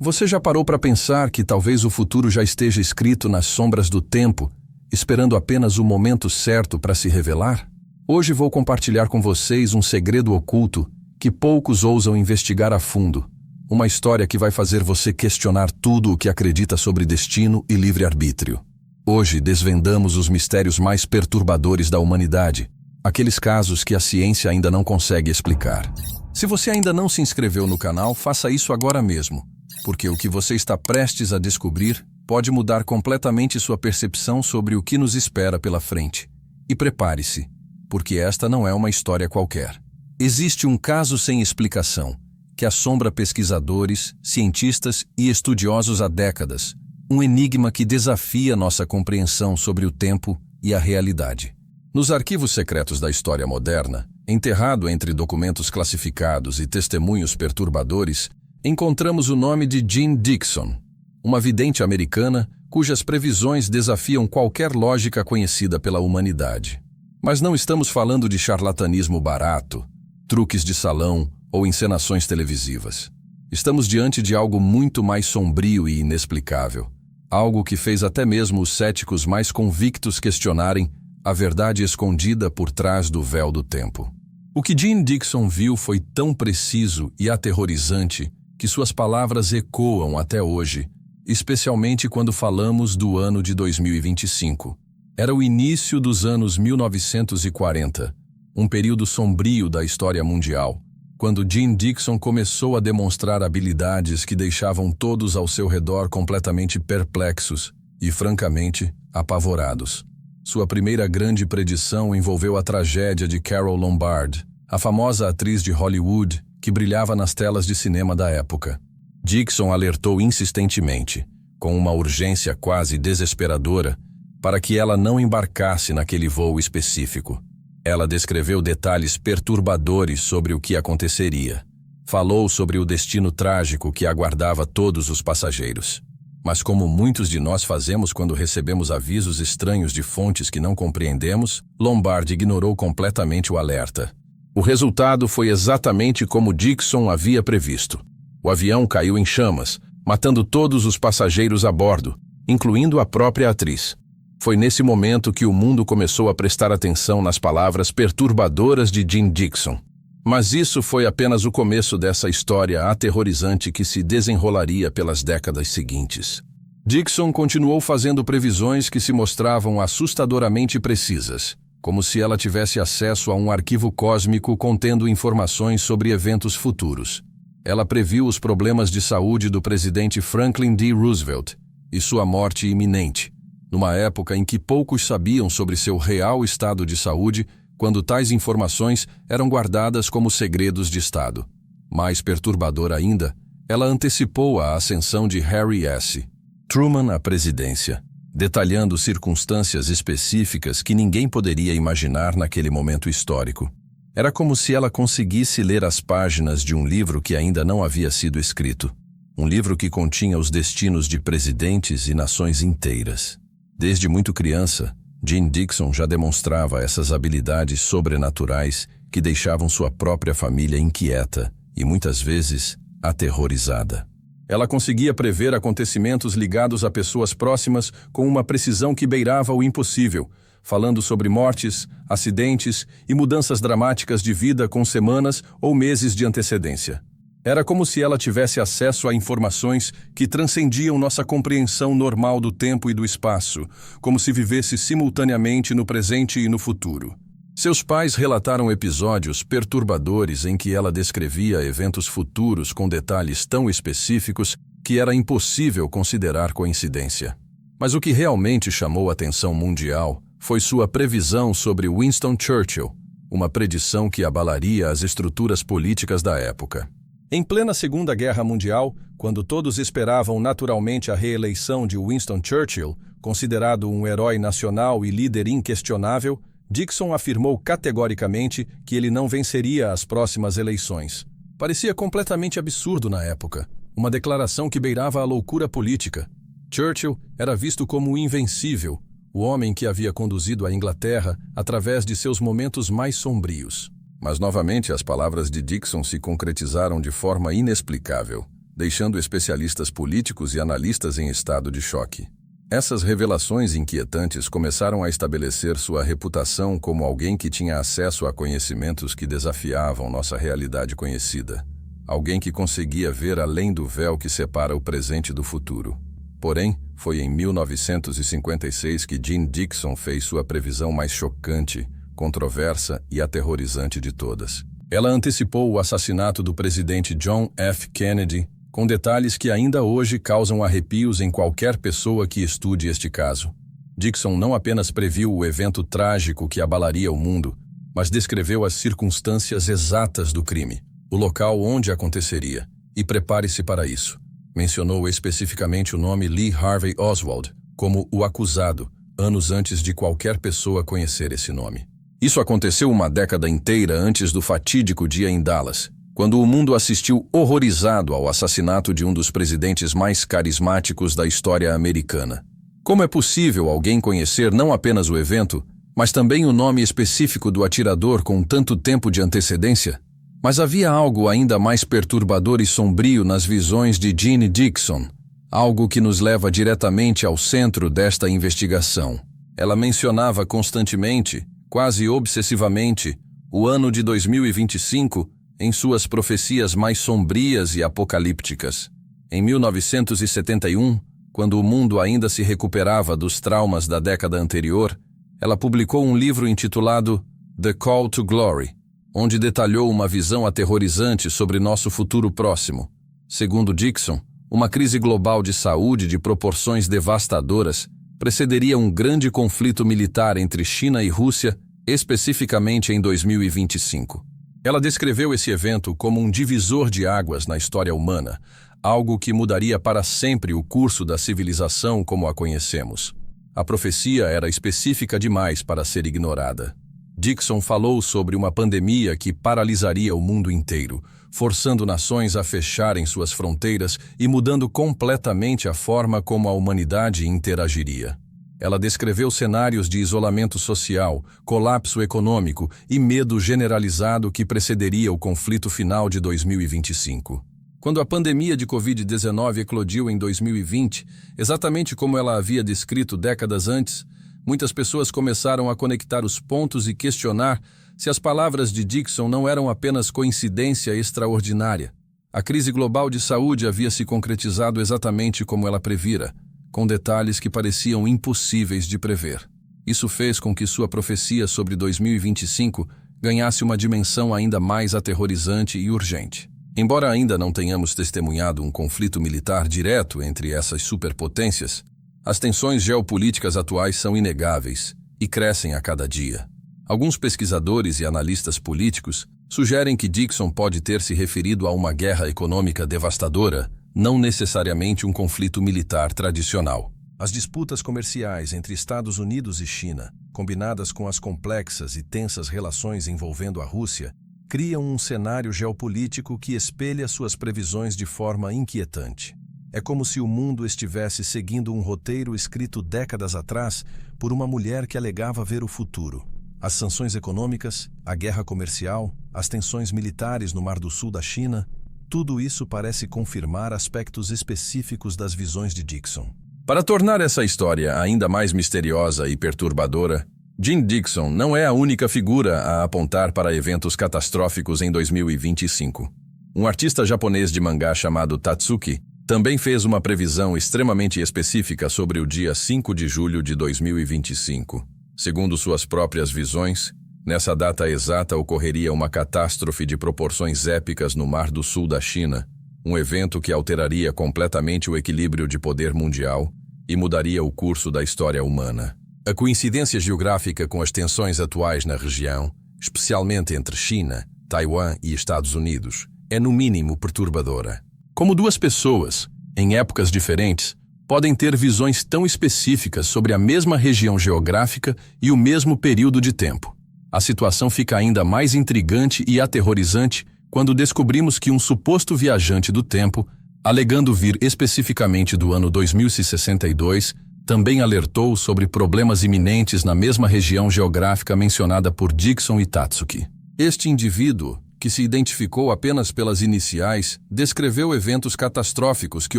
Você já parou para pensar que talvez o futuro já esteja escrito nas sombras do tempo, esperando apenas o momento certo para se revelar? Hoje vou compartilhar com vocês um segredo oculto que poucos ousam investigar a fundo. Uma história que vai fazer você questionar tudo o que acredita sobre destino e livre-arbítrio. Hoje desvendamos os mistérios mais perturbadores da humanidade, aqueles casos que a ciência ainda não consegue explicar. Se você ainda não se inscreveu no canal, faça isso agora mesmo, porque o que você está prestes a descobrir pode mudar completamente sua percepção sobre o que nos espera pela frente. E prepare-se, porque esta não é uma história qualquer. Existe um caso sem explicação, que assombra pesquisadores, cientistas e estudiosos há décadas. Um enigma que desafia nossa compreensão sobre o tempo e a realidade. Nos arquivos secretos da história moderna, enterrado entre documentos classificados e testemunhos perturbadores, encontramos o nome de Jean Dixon, uma vidente americana cujas previsões desafiam qualquer lógica conhecida pela humanidade. Mas não estamos falando de charlatanismo barato, truques de salão ou encenações televisivas. Estamos diante de algo muito mais sombrio e inexplicável. Algo que fez até mesmo os céticos mais convictos questionarem a verdade escondida por trás do véu do tempo. O que Jean Dixon viu foi tão preciso e aterrorizante que suas palavras ecoam até hoje, especialmente quando falamos do ano de 2025. Era o início dos anos 1940, um período sombrio da história mundial, quando Jean Dixon começou a demonstrar habilidades que deixavam todos ao seu redor completamente perplexos e, francamente, apavorados. Sua primeira grande predição envolveu a tragédia de Carole Lombard, a famosa atriz de Hollywood que brilhava nas telas de cinema da época. Dixon alertou insistentemente, com uma urgência quase desesperadora, para que ela não embarcasse naquele voo específico. Ela descreveu detalhes perturbadores sobre o que aconteceria. Falou sobre o destino trágico que aguardava todos os passageiros. Mas como muitos de nós fazemos quando recebemos avisos estranhos de fontes que não compreendemos, Lombard ignorou completamente o alerta. O resultado foi exatamente como Dixon havia previsto. O avião caiu em chamas, matando todos os passageiros a bordo, incluindo a própria atriz. Foi nesse momento que o mundo começou a prestar atenção nas palavras perturbadoras de Jean Dixon. Mas isso foi apenas o começo dessa história aterrorizante que se desenrolaria pelas décadas seguintes. Dixon continuou fazendo previsões que se mostravam assustadoramente precisas, como se ela tivesse acesso a um arquivo cósmico contendo informações sobre eventos futuros. Ela previu os problemas de saúde do presidente Franklin D. Roosevelt e sua morte iminente, numa época em que poucos sabiam sobre seu real estado de saúde, quando tais informações eram guardadas como segredos de Estado. Mais perturbador ainda, ela antecipou a ascensão de Harry S. Truman à presidência, detalhando circunstâncias específicas que ninguém poderia imaginar naquele momento histórico. Era como se ela conseguisse ler as páginas de um livro que ainda não havia sido escrito. Um livro que continha os destinos de presidentes e nações inteiras. Desde muito criança, Jean Dixon já demonstrava essas habilidades sobrenaturais que deixavam sua própria família inquieta e, muitas vezes, aterrorizada. Ela conseguia prever acontecimentos ligados a pessoas próximas com uma precisão que beirava o impossível, falando sobre mortes, acidentes e mudanças dramáticas de vida com semanas ou meses de antecedência. Era como se ela tivesse acesso a informações que transcendiam nossa compreensão normal do tempo e do espaço, como se vivesse simultaneamente no presente e no futuro. Seus pais relataram episódios perturbadores em que ela descrevia eventos futuros com detalhes tão específicos que era impossível considerar coincidência. Mas o que realmente chamou a atenção mundial foi sua previsão sobre Winston Churchill, uma predição que abalaria as estruturas políticas da época. Em plena Segunda Guerra Mundial, quando todos esperavam naturalmente a reeleição de Winston Churchill, considerado um herói nacional e líder inquestionável, Dixon afirmou categoricamente que ele não venceria as próximas eleições. Parecia completamente absurdo na época, uma declaração que beirava a loucura política. Churchill era visto como invencível, o homem que havia conduzido a Inglaterra através de seus momentos mais sombrios. Mas novamente as palavras de Dixon se concretizaram de forma inexplicável. deixando especialistas políticos e analistas em estado de choque. Essas revelações inquietantes começaram a estabelecer sua reputação como alguém que tinha acesso a conhecimentos que desafiavam nossa realidade conhecida. Alguém que conseguia ver além do véu que separa o presente do futuro. Porém, foi em 1956 que Jeane Dixon fez sua previsão mais chocante, controversa e aterrorizante de todas. Ela antecipou o assassinato do presidente John F. Kennedy, com detalhes que ainda hoje causam arrepios em qualquer pessoa que estude este caso. Dixon não apenas previu o evento trágico que abalaria o mundo, mas descreveu as circunstâncias exatas do crime, o local onde aconteceria, e prepare-se para isso. Mencionou especificamente o nome Lee Harvey Oswald como o acusado, anos antes de qualquer pessoa conhecer esse nome. Isso aconteceu uma década inteira antes do fatídico dia em Dallas, quando o mundo assistiu horrorizado ao assassinato de um dos presidentes mais carismáticos da história americana. Como é possível alguém conhecer não apenas o evento, mas também o nome específico do atirador com tanto tempo de antecedência? Mas havia algo ainda mais perturbador e sombrio nas visões de Jeane Dixon, algo que nos leva diretamente ao centro desta investigação. Ela mencionava constantemente, quase obsessivamente, o ano de 2025 em suas profecias mais sombrias e apocalípticas. Em 1971, quando o mundo ainda se recuperava dos traumas da década anterior, ela publicou um livro intitulado The Call to Glory, onde detalhou uma visão aterrorizante sobre nosso futuro próximo. Segundo Dixon, uma crise global de saúde de proporções devastadoras precederia um grande conflito militar entre China e Rússia, especificamente em 2025. Ela descreveu esse evento como um divisor de águas na história humana, algo que mudaria para sempre o curso da civilização como a conhecemos. A profecia era específica demais para ser ignorada. Dixon falou sobre uma pandemia que paralisaria o mundo inteiro, forçando nações a fecharem suas fronteiras e mudando completamente a forma como a humanidade interagiria. Ela descreveu cenários de isolamento social, colapso econômico e medo generalizado que precederia o conflito final de 2025. Quando a pandemia de Covid-19 eclodiu em 2020, exatamente como ela havia descrito décadas antes, muitas pessoas começaram a conectar os pontos e questionar se as palavras de Dixon não eram apenas coincidência extraordinária. A crise global de saúde havia se concretizado exatamente como ela previra, com detalhes que pareciam impossíveis de prever. Isso fez com que sua profecia sobre 2025 ganhasse uma dimensão ainda mais aterrorizante e urgente. Embora ainda não tenhamos testemunhado um conflito militar direto entre essas superpotências, as tensões geopolíticas atuais são inegáveis e crescem a cada dia. Alguns pesquisadores e analistas políticos sugerem que Dixon pode ter se referido a uma guerra econômica devastadora, não necessariamente um conflito militar tradicional. As disputas comerciais entre Estados Unidos e China, combinadas com as complexas e tensas relações envolvendo a Rússia, criam um cenário geopolítico que espelha suas previsões de forma inquietante. É como se o mundo estivesse seguindo um roteiro escrito décadas atrás por uma mulher que alegava ver o futuro. As sanções econômicas, a guerra comercial, as tensões militares no Mar do Sul da China, tudo isso parece confirmar aspectos específicos das visões de Dixon. Para tornar essa história ainda mais misteriosa e perturbadora, Jeane Dixon não é a única figura a apontar para eventos catastróficos em 2025. Um artista japonês de mangá chamado Tatsuki também fez uma previsão extremamente específica sobre o dia 5 de julho de 2025. Segundo suas próprias visões, nessa data exata ocorreria uma catástrofe de proporções épicas no Mar do Sul da China, um evento que alteraria completamente o equilíbrio de poder mundial e mudaria o curso da história humana. A coincidência geográfica com as tensões atuais na região, especialmente entre China, Taiwan e Estados Unidos, é no mínimo perturbadora. Como duas pessoas, em épocas diferentes, podem ter visões tão específicas sobre a mesma região geográfica e o mesmo período de tempo. A situação fica ainda mais intrigante e aterrorizante quando descobrimos que um suposto viajante do tempo, alegando vir especificamente do ano 2062, também alertou sobre problemas iminentes na mesma região geográfica mencionada por Dixon e Tatsuki. Este indivíduo, que se identificou apenas pelas iniciais, descreveu eventos catastróficos que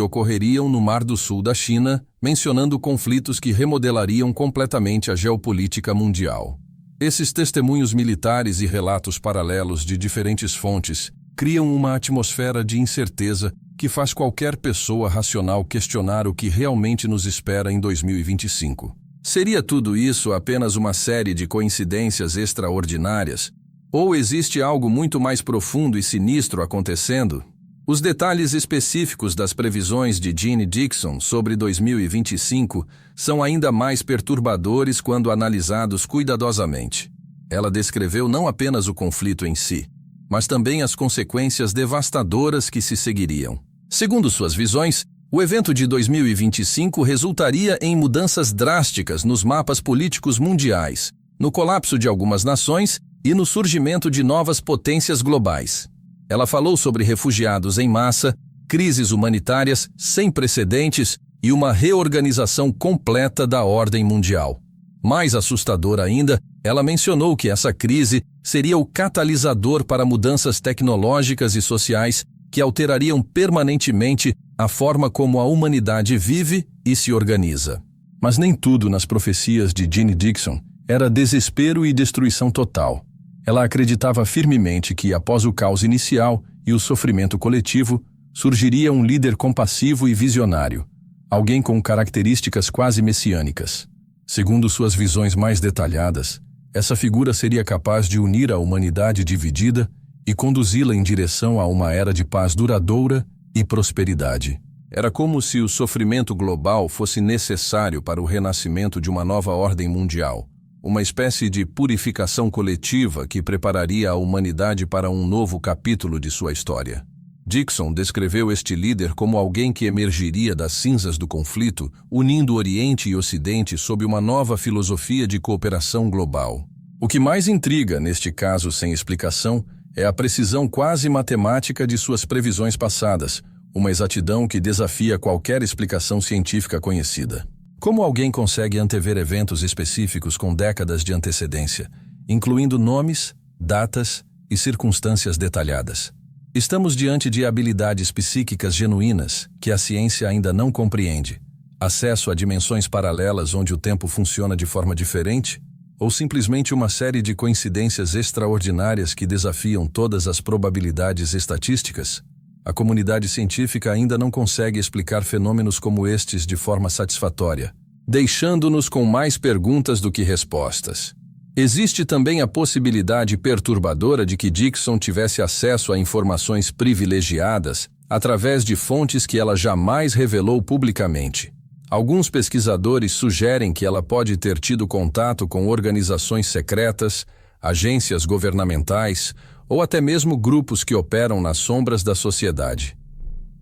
ocorreriam no Mar do Sul da China, mencionando conflitos que remodelariam completamente a geopolítica mundial. Esses testemunhos militares e relatos paralelos de diferentes fontes criam uma atmosfera de incerteza que faz qualquer pessoa racional questionar o que realmente nos espera em 2025. Seria tudo isso apenas uma série de coincidências extraordinárias? Ou existe algo muito mais profundo e sinistro acontecendo? Os detalhes específicos das previsões de Jeanne Dixon sobre 2025 são ainda mais perturbadores quando analisados cuidadosamente. Ela descreveu não apenas o conflito em si, mas também as consequências devastadoras que se seguiriam. Segundo suas visões, o evento de 2025 resultaria em mudanças drásticas nos mapas políticos mundiais, no colapso de algumas nações e no surgimento de novas potências globais. Ela falou sobre refugiados em massa, crises humanitárias sem precedentes e uma reorganização completa da ordem mundial. Mais assustador ainda, ela mencionou que essa crise seria o catalisador para mudanças tecnológicas e sociais que alterariam permanentemente a forma como a humanidade vive e se organiza. Mas nem tudo nas profecias de Jeanne Dixon era desespero e destruição total. Ela acreditava firmemente que, após o caos inicial e o sofrimento coletivo, surgiria um líder compassivo e visionário, alguém com características quase messiânicas. Segundo suas visões mais detalhadas, essa figura seria capaz de unir a humanidade dividida e conduzi-la em direção a uma era de paz duradoura e prosperidade. Era como se o sofrimento global fosse necessário para o renascimento de uma nova ordem mundial, uma espécie de purificação coletiva que prepararia a humanidade para um novo capítulo de sua história. Dixon descreveu este líder como alguém que emergiria das cinzas do conflito, unindo Oriente e Ocidente sob uma nova filosofia de cooperação global. O que mais intriga, neste caso sem explicação, é a precisão quase matemática de suas previsões passadas, uma exatidão que desafia qualquer explicação científica conhecida. Como alguém consegue antever eventos específicos com décadas de antecedência, incluindo nomes, datas e circunstâncias detalhadas? Estamos diante de habilidades psíquicas genuínas que a ciência ainda não compreende, acesso a dimensões paralelas onde o tempo funciona de forma diferente, ou simplesmente uma série de coincidências extraordinárias que desafiam todas as probabilidades estatísticas? A comunidade científica ainda não consegue explicar fenômenos como estes de forma satisfatória, deixando-nos com mais perguntas do que respostas. Existe também a possibilidade perturbadora de que Dixon tivesse acesso a informações privilegiadas através de fontes que ela jamais revelou publicamente. Alguns pesquisadores sugerem que ela pode ter tido contato com organizações secretas, agências governamentais ou até mesmo grupos que operam nas sombras da sociedade.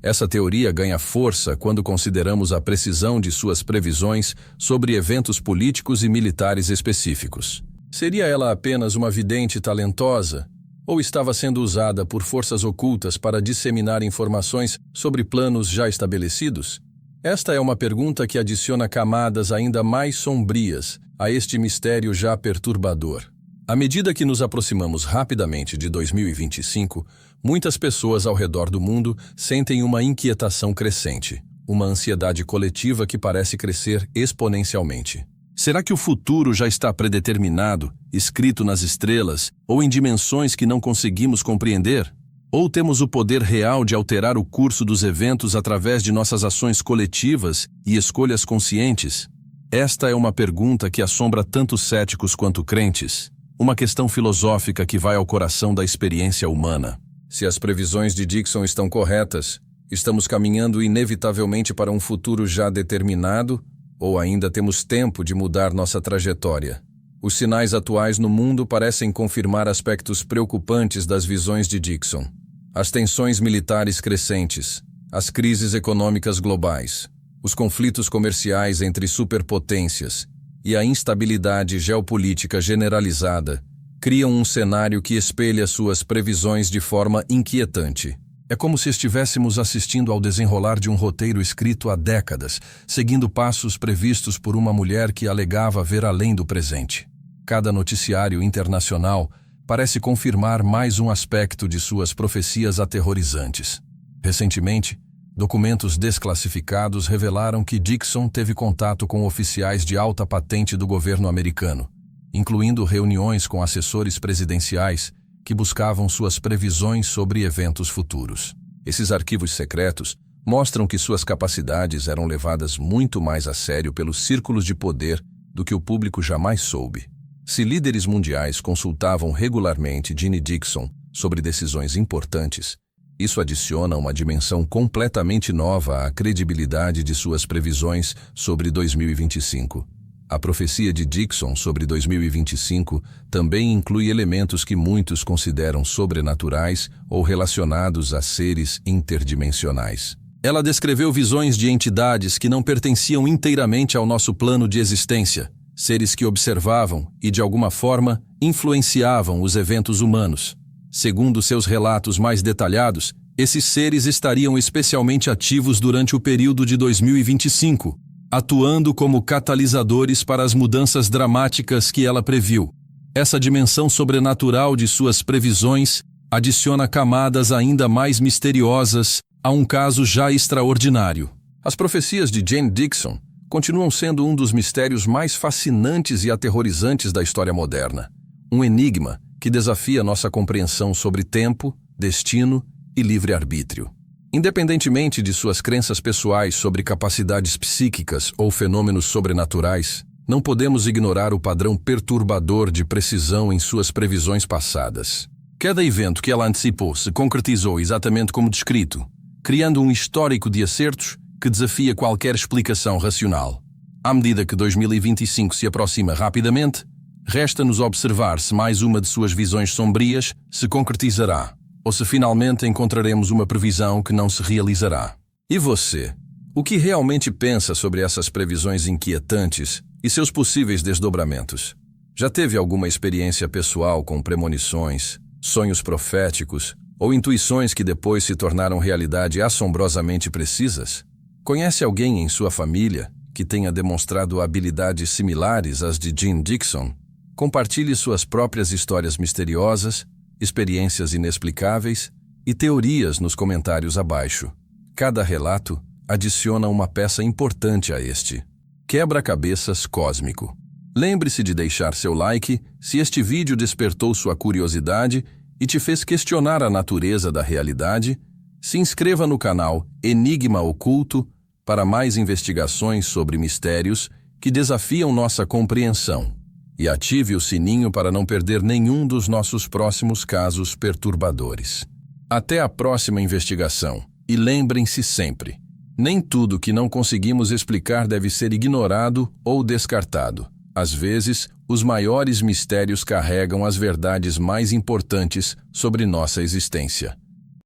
Essa teoria ganha força quando consideramos a precisão de suas previsões sobre eventos políticos e militares específicos. Seria ela apenas uma vidente talentosa, ou estava sendo usada por forças ocultas para disseminar informações sobre planos já estabelecidos? Esta é uma pergunta que adiciona camadas ainda mais sombrias a este mistério já perturbador. À medida que nos aproximamos rapidamente de 2025, muitas pessoas ao redor do mundo sentem uma inquietação crescente, uma ansiedade coletiva que parece crescer exponencialmente. Será que o futuro já está predeterminado, escrito nas estrelas, ou em dimensões que não conseguimos compreender? Ou temos o poder real de alterar o curso dos eventos através de nossas ações coletivas e escolhas conscientes? Esta é uma pergunta que assombra tanto céticos quanto crentes. Uma questão filosófica que vai ao coração da experiência humana. Se as previsões de Dixon estão corretas, estamos caminhando inevitavelmente para um futuro já determinado, ou ainda temos tempo de mudar nossa trajetória? Os sinais atuais no mundo parecem confirmar aspectos preocupantes das visões de Dixon. As tensões militares crescentes, as crises econômicas globais, os conflitos comerciais entre superpotências e a instabilidade geopolítica generalizada criam um cenário que espelha suas previsões de forma inquietante. É como se estivéssemos assistindo ao desenrolar de um roteiro escrito há décadas, seguindo passos previstos por uma mulher que alegava ver além do presente. Cada noticiário internacional parece confirmar mais um aspecto de suas profecias aterrorizantes. Recentemente, documentos desclassificados revelaram que Dixon teve contato com oficiais de alta patente do governo americano, incluindo reuniões com assessores presidenciais que buscavam suas previsões sobre eventos futuros. Esses arquivos secretos mostram que suas capacidades eram levadas muito mais a sério pelos círculos de poder do que o público jamais soube. Se líderes mundiais consultavam regularmente Jeane Dixon sobre decisões importantes, isso adiciona uma dimensão completamente nova à credibilidade de suas previsões sobre 2025. A profecia de Dixon sobre 2025 também inclui elementos que muitos consideram sobrenaturais ou relacionados a seres interdimensionais. Ela descreveu visões de entidades que não pertenciam inteiramente ao nosso plano de existência, seres que observavam e, de alguma forma, influenciavam os eventos humanos. Segundo seus relatos mais detalhados, esses seres estariam especialmente ativos durante o período de 2025, atuando como catalisadores para as mudanças dramáticas que ela previu. Essa dimensão sobrenatural de suas previsões adiciona camadas ainda mais misteriosas a um caso já extraordinário. As profecias de Jeane Dixon continuam sendo um dos mistérios mais fascinantes e aterrorizantes da história moderna. Um enigma que desafia nossa compreensão sobre tempo, destino e livre-arbítrio. Independentemente de suas crenças pessoais sobre capacidades psíquicas ou fenômenos sobrenaturais, não podemos ignorar o padrão perturbador de precisão em suas previsões passadas. Cada evento que ela antecipou se concretizou exatamente como descrito, criando um histórico de acertos que desafia qualquer explicação racional. À medida que 2025 se aproxima rapidamente, resta-nos observar se mais uma de suas visões sombrias se concretizará, ou se finalmente encontraremos uma previsão que não se realizará. E você? O que realmente pensa sobre essas previsões inquietantes e seus possíveis desdobramentos? Já teve alguma experiência pessoal com premonições, sonhos proféticos ou intuições que depois se tornaram realidade assombrosamente precisas? Conhece alguém em sua família que tenha demonstrado habilidades similares às de Jeane Dixon? Compartilhe suas próprias histórias misteriosas, experiências inexplicáveis e teorias nos comentários abaixo. Cada relato adiciona uma peça importante a este quebra-cabeças cósmico. Lembre-se de deixar seu like se este vídeo despertou sua curiosidade e te fez questionar a natureza da realidade. Se inscreva no canal Enigma Oculto para mais investigações sobre mistérios que desafiam nossa compreensão. E ative o sininho para não perder nenhum dos nossos próximos casos perturbadores. Até a próxima investigação. E lembrem-se sempre, nem tudo que não conseguimos explicar deve ser ignorado ou descartado. Às vezes, os maiores mistérios carregam as verdades mais importantes sobre nossa existência.